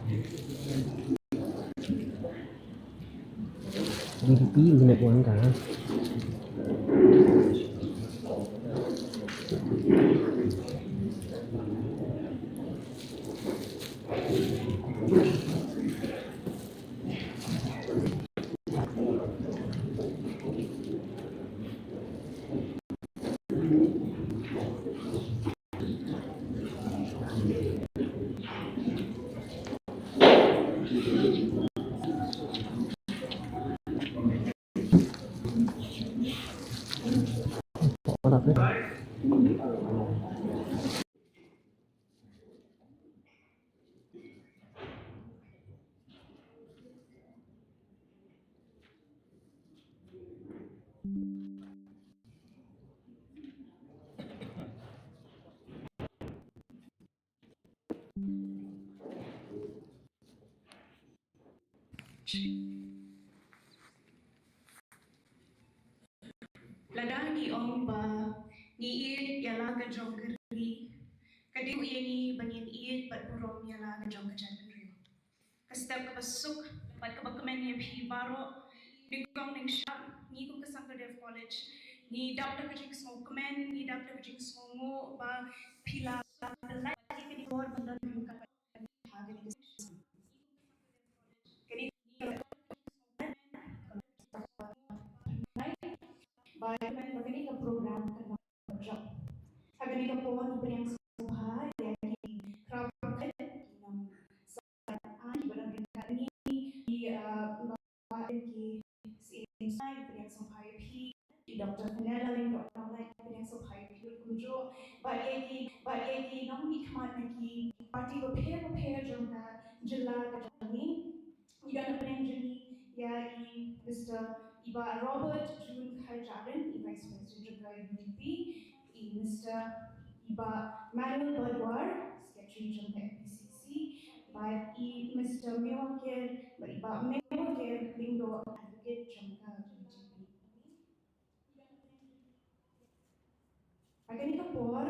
Đi tí internet quán cả. Có đọc đấy. Ladah ni ong ba ni iit yala ka jong keri kadiu ni banyin iit bat burom yala ka jong ka jagriu kastep ka pasuk bat ka bakamen ye phi baro ni gong ning shap ni ku kasang ka dev college ni dap ka jing small kamen ni dap ka jing small mo ba phila lai ka ni bor bandan ka ha ka ni kani ba kamen ba kani ka program ka na job agani ka po ni priang subha ya ki krab ka nam sa ani badan ringkat ni ba ki si sai priang subha phi Dr. Fenella ling dot online priang subha phi kunjo ba ye ki nom ni khmat na ki party ko phe jong ka jilla ka jani Ida na jani ya Mr. Iba Robert June Khajaran, Vice President of the UTP, Mr. Iba Manuel Badwar, Secretary of the FPCC, by Mr. Mewakir, Iba Mewakir Lindo Advocate of the UTP. Akan ikapor,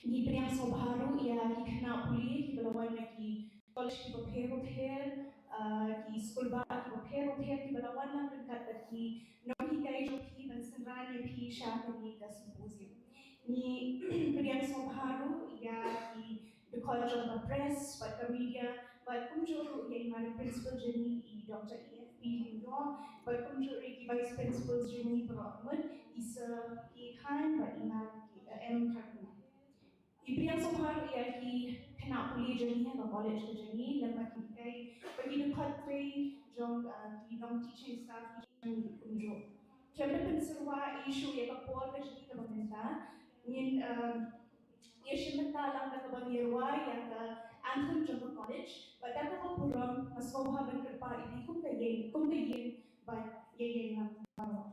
ni priang sobharu ya ki khna puli ki balawan na ki college ki bapher ki school ba ki bapher ki balawan lang ringkat bat ki no hi kai jo ki ban sanran ya phi sha ka ni ka symposium ni priang sobharu ya ki the college of the press but the media but kumjuru ya imar principal jeni Dr. EFP Lindo but kumjuru ki vice principal jeni Bro Ahmad Isa ki Khan but imar ki M Kharuna Ibriang Sohar ia ki kena puli jeni ka college ke jeni lembat ki kai bagi dekat kai jong ki non teaching staff ki jeni kunjo. Kempen penserwa isu ya ka por ke jeni ka bangenta ngin ia shimata lang ka bangirwa ya ka anthem jong ka college but da ka puram maswah ban kerpa ibi kum ka yen but ye lang baro.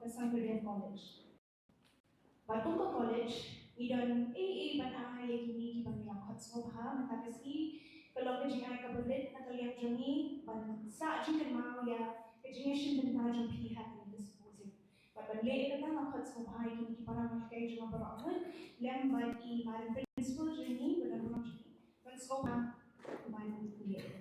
pasang career college. Batung ke college, idan ban ai kini ki ban yang hot semua matapisi kalau ke jingai ka berit na kalian joni ban sa jingan mau ya ke jingai shin ben ta jom pi hat ni disposing. Ban le ka ta hot semua kini ki para ma kai joma barangan lem ban I ban principal joni ban ban joni ban semua ban kuliah.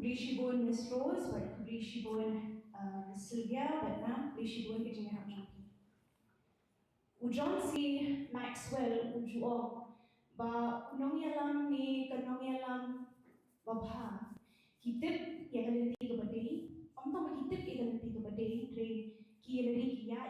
Kubishibun Miss Rose, but Kubishibun Sylvia, but now Kubishibun Kejinga Jampi. Ujon si Maxwell ujuo ba unongyalam ni kanongyalam babha kitip ya kalenti ke badai omta kitip ya kalenti ke badai tre ki yelari ki ya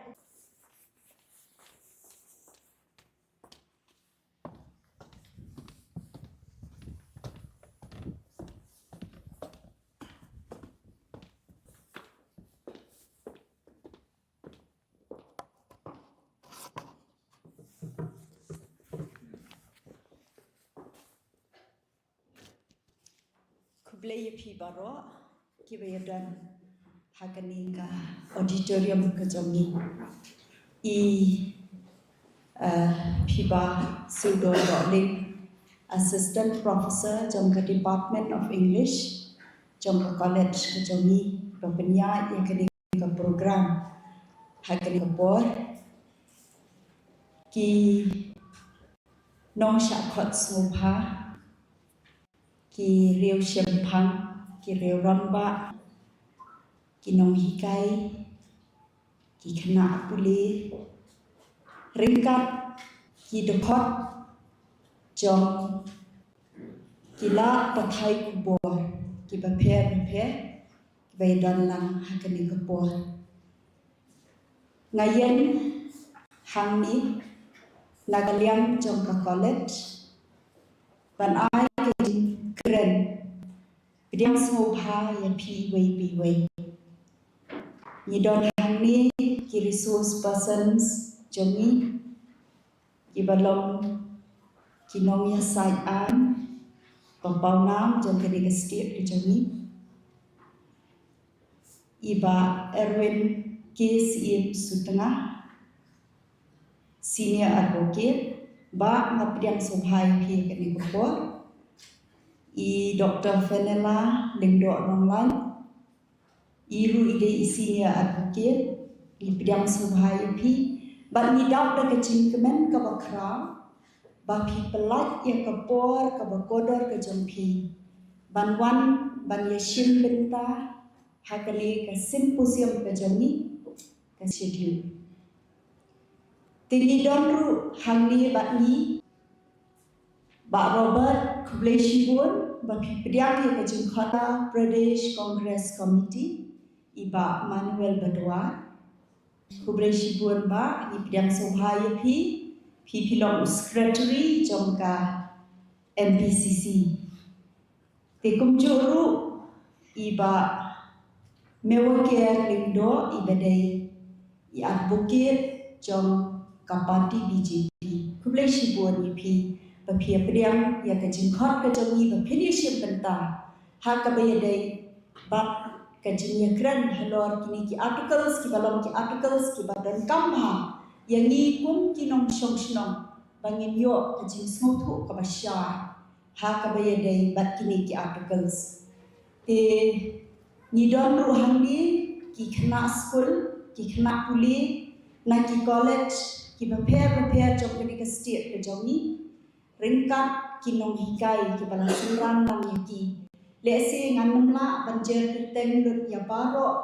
Kublai pi baro kibayadan hakani ka auditorium ka jongi piba pseudo rolling assistant professor jong ka department of English jong ka college ka jongi penya yakani ka program hakani ka bor ki nong sha khot smupha ki riu shempang ki riu ramba ki nong hikai ki khana puli ringkat ki dekot jong ki la pathai kubor ki prepare ki bayan lang hakani kubor ngayen hang ni nagaliam jong ka college ban ai keren Bidiang smopha ya pi wei ni don hang ni ki resource persons jongi ki balong ki nong ya sai an kompau nam jong kini ke setiap di jongi iba Erwin KCM Sutengah senior advocate ba ngapidiang smopha pi kini kubor I Dr. Fenela Lingdo Nonglan Iru ide isinya advocate I bidang subhaya pi Ba ni daw da kecing kemen ka bakra Ba pi pelat yang kapor ka bakodor ka jompi Ban wan ban yashim benta Hakali ka simposium ka jomi ka schedule Tinggi donru hangni bat ni Ba Robert Kublai Shibun bagi pediang yang kejung Kota Pradesh Congress Committee Iba Manuel Badua Kublai Shibun ba i pediang sohaya pi pilong secretary jongka MPCC Tekum juru Iba Mewakir Lindo ibadai I advocate jong kapati BJP Kublai Shibun ipi Bapia pediang ya kejing khot ke jongi bapini sim benta ha ka bayadai bak kejing kran halor kini ki articles ki balom ki articles ki badan kamha yang ni kum ki nong shong shnong bangin yo kejing smothu ka basya ha ka bayadai bat kini ki articles te ni don ru hangni ki khna school ki khna puli na ki college ki prepare jom kini ka state ke jongi ringkat kinong hikai ki balang suran lang yaki lesi nganamla banjer terteng lut ya baro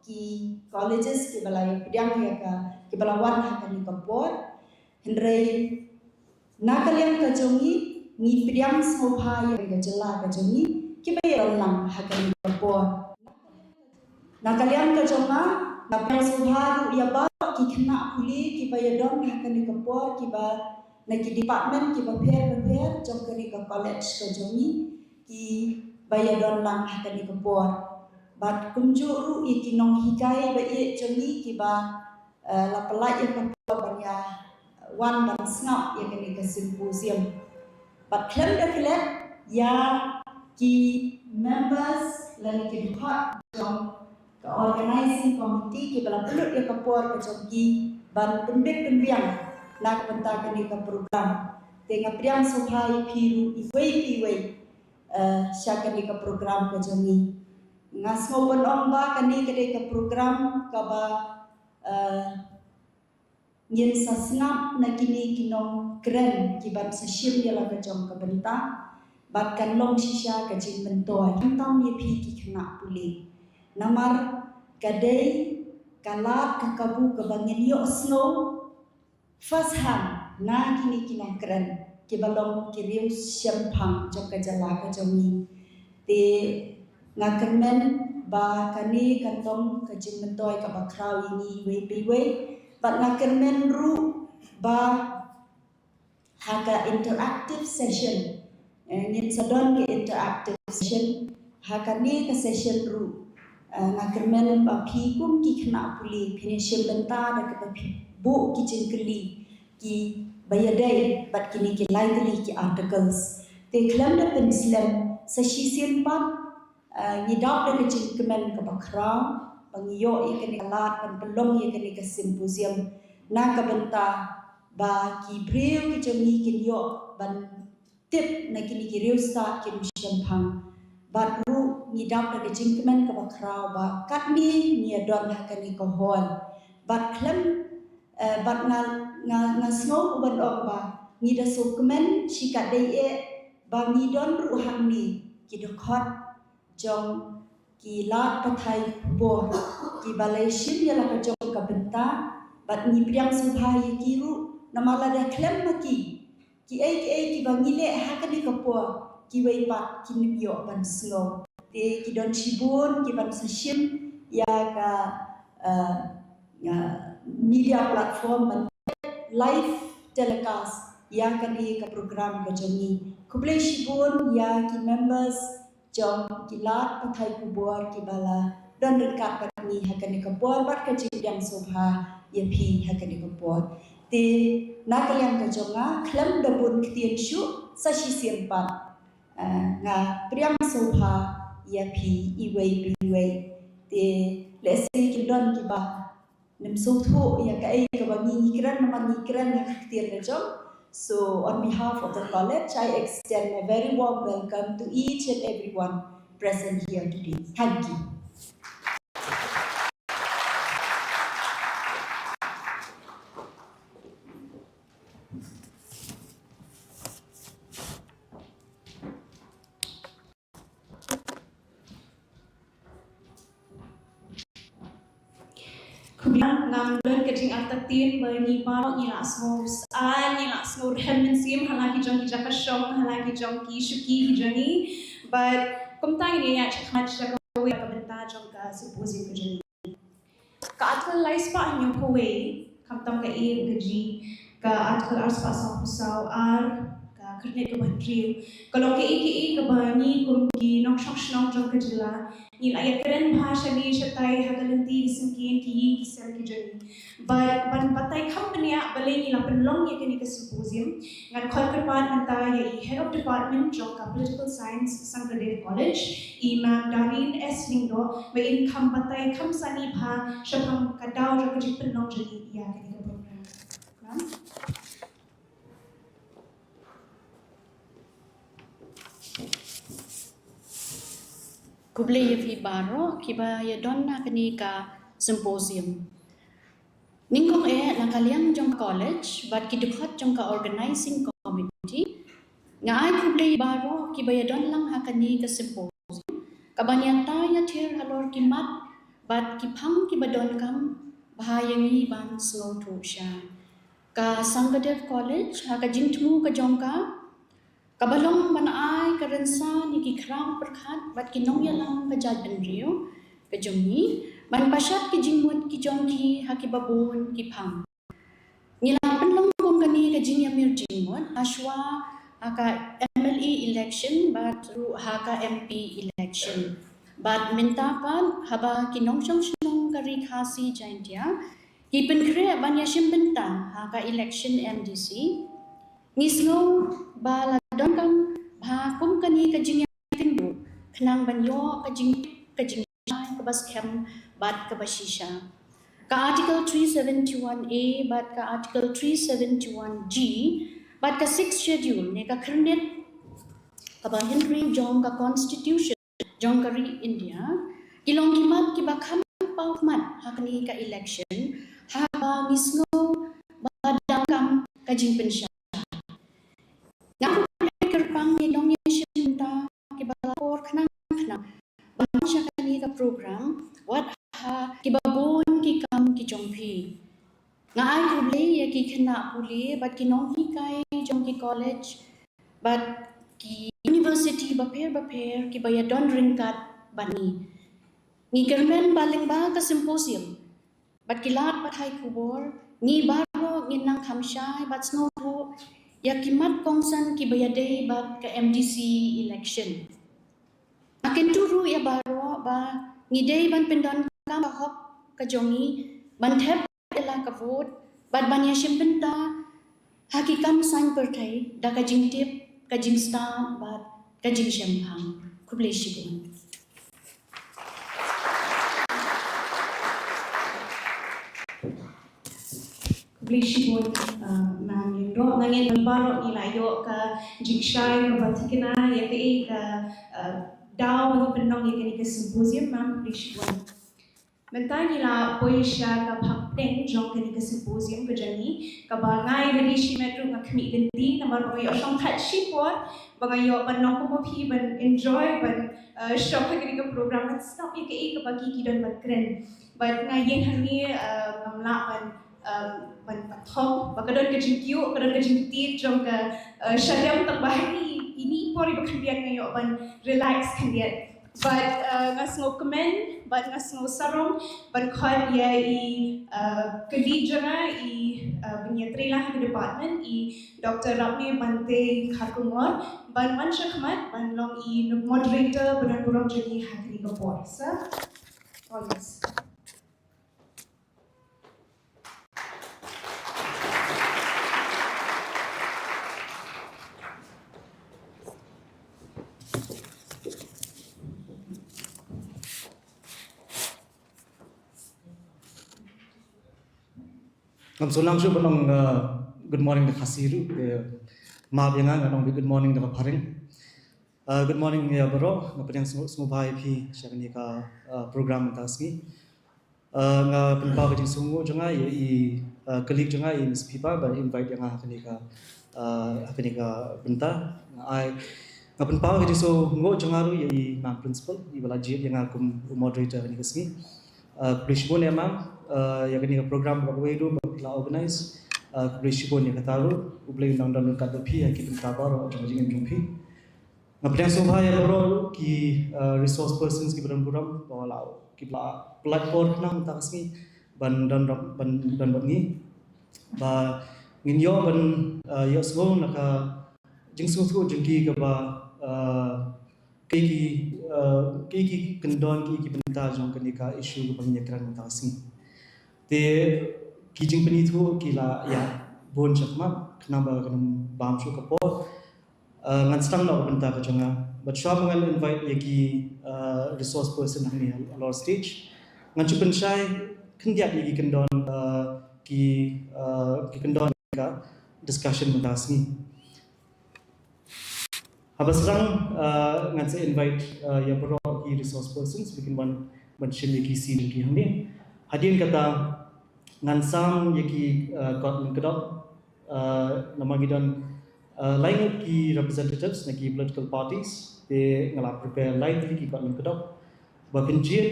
ki colleges ki balai pediang ya ka ki balawan hakan ni kapor hendrei nakaliam ka jongi ni pediang smopha ya ka jela ka jongi ki bayar lang hakan ni kapor nakaliam ka jonga nakaliam smopha ya baro ki khna puli ki bayar dong hakan ni kapor ki ba Naki department ki prepare jong kani ka college ka jongi ki bayadon lang hakani ka por bat kumjuru ikinong hikai ba ye jongi ki ba la pelai ka por banya wan dan snap ye kani ka symposium bat klem da klet ya ki members lani ki hot jong ka organizing committee ki bala pelut ya ka por ka jongi ban pembek pembiang nak bentakan ni ka program tengah priang sopai piru iwei syaka ni ka program ka jongi ngas ngobon omba kani ka program ka ba nyen sa snap na kini kinong kren ki ban sa shim ya la ka jong ka benta bat kan long shisha ka jing mentoy tam ye pi ki khna puli namar kadai kalat ka kabu ka bangen yo snow first hand na kini kinong kren ki balong ki riu syampang jong ka jala ka jongi te ngakemen ba kani kantong ka jing mentoy ka ba kraw ini we bat ngakemen ru ba haka interactive session ngin sadon ki interactive session haka ni ka session ru ngakemen ba pi kum ki khna puli finishing benta da ka bu ki jingkeli ki bayadai bat kini ki library ki articles te klam da penslam sa shisien pat ngidap da ki jingkemen ka bakra pangiyo ikani alat pan pelong ikani ka symposium na ka benta ba ki breu ki jongi kin yo ban tip na kini ki reu sta ki shampang bat ru ngidap da ki jingkemen ka bakra ba katni ni adon hakani ka hol bat klam bat nga snow ban ba ni da so kemen shikat dai e ba ni don ru hang ni ki dokot jong ki lat pathai bo ki balai shim ya la ka jong ka benta bat ni priang subhai ki ru namala da klem maki ki ki ba ngile ha ka ni ka po ki wei pat ki ni yo ban snow te ki don shibun ki ban sa shim ya ka media platform ban live telecast yang kani ka program ka jongi kublai shibun ya ki members jong ki lat pathai kubor ki bala don dekat pani hakani ka por bat ka jidang sobha ya phi hakani ka por te nakalian ka jonga klam dabun ktien shu sa shi siem pat nga priang sobha ya phi iwei biwei te lesi ki don ki ba nem so thu ya ka ai ka bangi kran mani kran na khtir na jom so on behalf of the college I extend a very warm welcome to each and everyone present here today. Thank you. Nam bulan ke Jingïathir berni barok ni nak semua ni nak semua remen sim halaki jong ki jaka shong halaki jong ki shuki ki jani but kumtang ni ya chakmat chaka we ka benta jong ka symposium ke jani ka atkal lais pa nyu kowe kamtam ka e gaji ka atkal ars pa sa pusau ar ka khne ka bantriu kalau ke e ka bani kum ki nok shok shnong jong ka jila ni la ya keren bhasha ni shatai hagalanti simkin ki ki sel ki jani ban patai company balai ni la penlong ya kini ke symposium ngan khol kerpan anta ya head of department jong ka political science Sangradeh college imam Darin S Lindo ba in kam patai kam sani bha shapam kadau jong ka penlong jani ya kini ke program Kublai fi baro kiba ya donna kani ka symposium. Ningkong nakaliang jong college but kidukhat jong ka organizing committee. Nga ay kublai baro kiba ya don lang hakani ka symposium. Kabanyata ya thir halor kimat but kipang kiba don kam bahayangi ban slow to sha. Ka Sangradeh college haka jingtmu ka jong ka kabalong manaay karensa ni kikrang perkhat bat kinong yalang kajad benrio kajongi man pasyat ki jingmut ki jongki hakibabon ki phang nilapan lang kong kani ka Jingïathir jingmut aswa haka MLE election but ru haka MP election. But mintapan haba kinong siyong kari khasi jaintia kipen kre banya shimbenta haka election MDC ngisno bala dongkam bha kum kani ka Jingïathir du khnang banyo ka jing kabas kem bat kabashisha ka article 371A bat ka article 371G bat ka 6th schedule ne ka khirnet kaba Henry Jong ka constitution Jongkari India kilong kimat kiba kham pau mat hakni ka election haba ngisno badangkam ka jingpensha ngaku kerpang ni dong yeshinta kiba lapor khnang bang siya kani ka program wat ha kibabon ki kam ki jongphi nga ai kuble ya ki khna puli but kinong hi kai jong ki college but ki university baper ki baya don ringkat bani ni kermen baling ba ka symposium but kilat pathai kubor ni baro nginang khamshai but snow ru ya kimat kongsan ki baya day but ka MDC election akin turu ya baro ba ni day ban pendon ka hok ka jongi ban thep ela ka vote but ban ya shimpenta hakikam sign per thai da ka jingtip ka jingstan but ka jingshamphang kuble shibun Blishibun nangin do nangin baro nila yo ka jingshay ka batikina ya ka daw ng penong ya ka symposium mam blishibun mentai nila poisya ka phapteng jong ka symposium ka jani ka bangay bagi shimetro nga kami ganti na maro yo siyang catchy po bangayo panong ko phi ban enjoy ban shock ka program at stop ya ka bagi kidon ban kren but ngayon hani mamla ban pathok bakadon ka jingkiu kadon ka jingti jong ka syadam tak bahari ini pori bakhandian ngayo ban relax kandian but ngas ngo comment but ngas ngo sarong ban khad ya kali jana punya trailer ke department Dr. Rapni Bante Kharkumor ban mansha khmat ban long moderator ban burong jadi hakri ko por sa all yes So langsung benong good morning the khasiru maaf yang nong good morning the paring good morning ya bro ngapen yang semua bhai phi syakni ka program tasmi nga penpa ka sunggu janga i colleague janga i miss pipa ba invite yang hakni ka benta ai nga penpa ka so ngo janga ru i mam principal i bala jib yang akum moderator ni kasmi Prishbon ya mam ya kini program berweiru la organize Prishbon ya kataru ublei undang-undang kat pi ya kita kabar jing jumpi ngapriang sobha ya bro ki resource persons ki buram bawa ki platform nang takasmi ban ni ba ngin yo ban yo so naka jing su thu jing ki ka ba ki kendon ki benta jong kenika isu ko panyakran takasmi te kijing penithu kila ya bon chakma knamba kanam bam shu kapo ngan stang na benta ka jonga but shop ngal invite yaki resource person ni Halor stage ngan chu penshai khndiak yaki kendon ki kendon ka discussion mentasmi habasrang ngan se invite ya pro ki resource persons bikin ban shin yaki si ki hangni hadin kata ngansam yaki kot kedok nama gidan lain ki representatives naki political parties de ngala prepare lain ki kot kedok ba penjit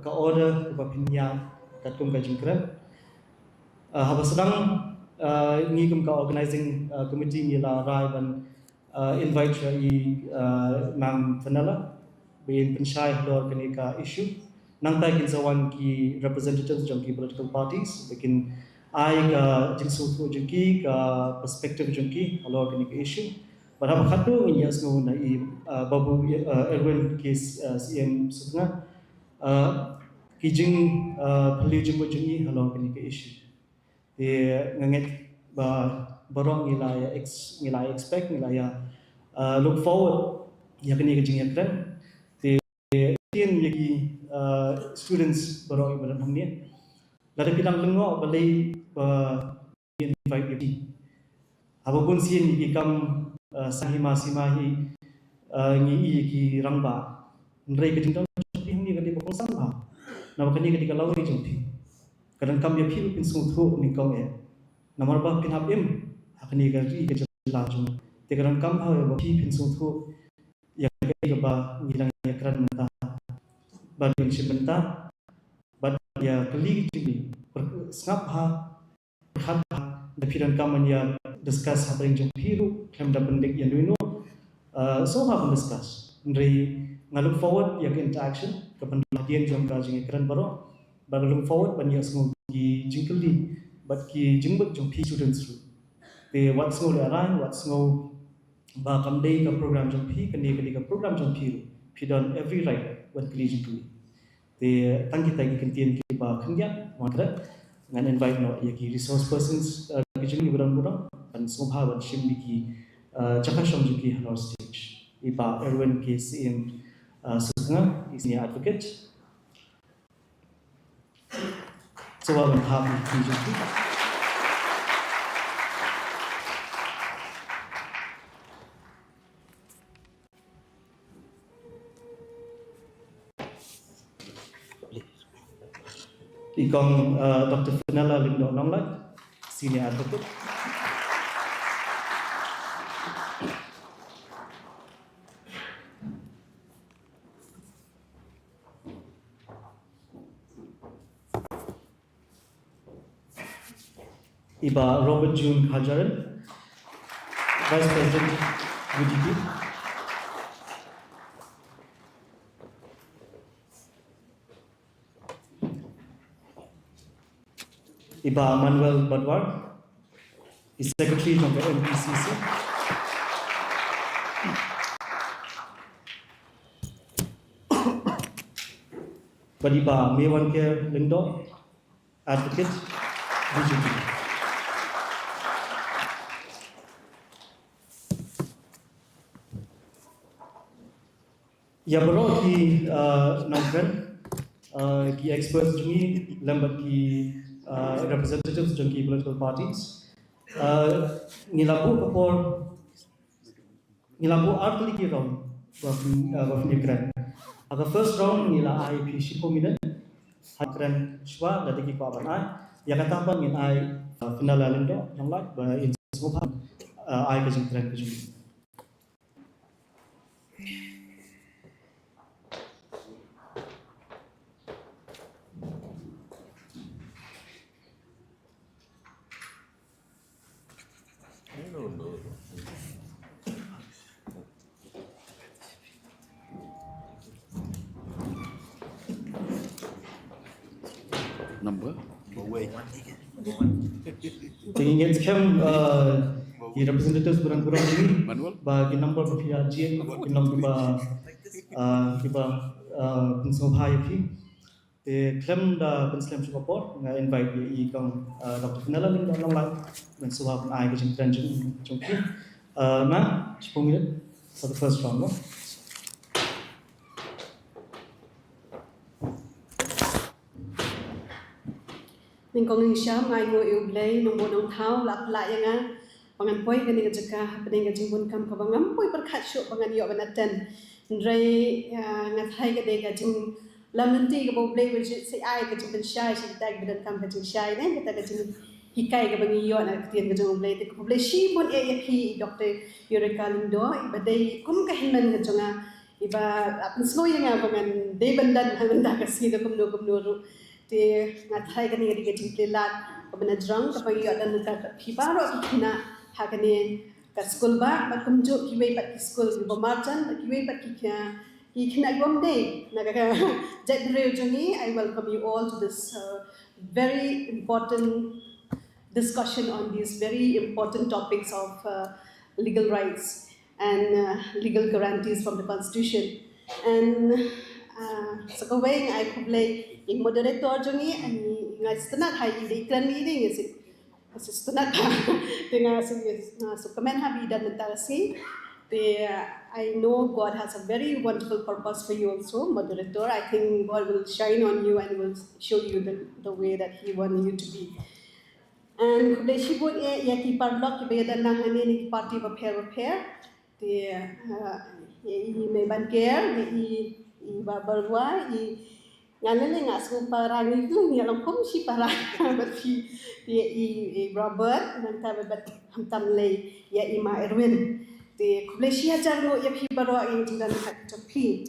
ka order ba pinya katkum ka jingkran haba sedang ngikum ka organizing committee ni la rai ban invite mang fanala bin penshai Halor kenika issue nang tai kin sawan ki representatives jong ki political parties bikin ai ka jingsu thu jingki ka perspective jingki Halor kini ke issue pada khatu ngi yasno na I babu Erwin ke CM sutna kijing phali jingbo jingi Halor kini ke issue nganget ba barong ngilaya expect ngilaya look forward yakni ke Jingïathir tin yaki students barong ibaran hamni lada bidang lengo balai invite yaki apapun sin yaki kam sahima simahi ngi yaki rangba ndrai ke jingdang hamni kadi bapong sangha na kani kadi kalau ni jumpi kadang kam ya phil pin sung thu ni kong namar ba pin hab im hakni ga ri ga jala jum te kadang kam ha ba phi pin sung thu ya ga ba ngilang ya kran mata ba din shibenta ba ya kali ji snap ha khat da phiran kam ya discuss ha jum phiru kem da bendik ya duino so ha discuss ndri ngaluk forward ya interaction ka bandien jom ka jing kran baro ba look forward ban ya small ki jingkali but ki jingbut jong phi students ru te what's no aran what's no ba kam dei ka program jong phi kani ka program jong phi don every right what kli jingkali te tang kita ki kentien ki ba khangya matra ngan invite no ya ki resource persons ki jing burang ban sobha ban shim ki chakha shom ki Halor stage iba Erwin ki CM sutna is ni advocate so I will have PGP. Ikong Dr. Fenella Lindo Nonglat, Senior Advocate. Iba Robert June Hajaran, Vice President UGP. Iba Manuel Badwar, is Secretary of the MPCC. Iba Mewan Care Lindo, Advocate, UGP. Ya bro ki nangkan ki experts jungi lambat ki representatives jungi political parties ngilabu kapor ngilabu artli ki round wafin kran aga first round ngila IP shipo minat hakran shwa lagi ki pabanai ya kata bang in ai final alindo nanglat ba in sofa ai ka jingkran ka jungi Number? Tingin sekian di representatives kurang-kurang ini, bagi number berpihak jian, number kita pensohai ini, klaim dah penselem support, ngai invite di kang Dr. Fenella ni dalam lang, pensohai pun ai kerja jumpi, na 10 minit for the first round, no? Ningkong ning syam ngai ngo iublay nong bonong thau lak la yanga pangan poi kan ning jaka pening ga jingbun kam ka bangam poi perkhat syuk pangan yo banaten ndrai ngathai ga de ga jing lamnti ga boblay wi si ai ga jing syai si tag bidan kam ga jing syai ne ga jing hikai ga bangi yo na tien ga jing boblay te boblay shi bon e yakhi Dr. Eureka Lindo ibadai kum ka hinman ga jonga iba apun sno yanga pangan de bandan handa ka si ga kumno ru te ngathai kan ngari gajing pelat kabana drang kapagi adan ka phibaro kina hakane ka school ba kumjo kiwei pat school ba marchan kiwei pat kina gom day naga jet jongi I welcome you all to this very important discussion on these very important topics of legal rights and legal guarantees from the Constitution. And sa kaway nga ay kublay yung moderator jongi ani nga istanat hay iklan meeting is istanat tinga so kamen habidan mentarasi. I know God has a very wonderful purpose for you also, moderator. I think God will shine on you and will show you the way that He wants you to be. And kublay shibut yaki parlok kibayadan nang ani ni party repair. I may banker i babarwa i ngalan nga so parang itu ni alam kom si parang berfi i Robert nanta bat hamtam lay ya ima Erwin. Kublay siya jarno ya pi baro ang tingdan kat pi.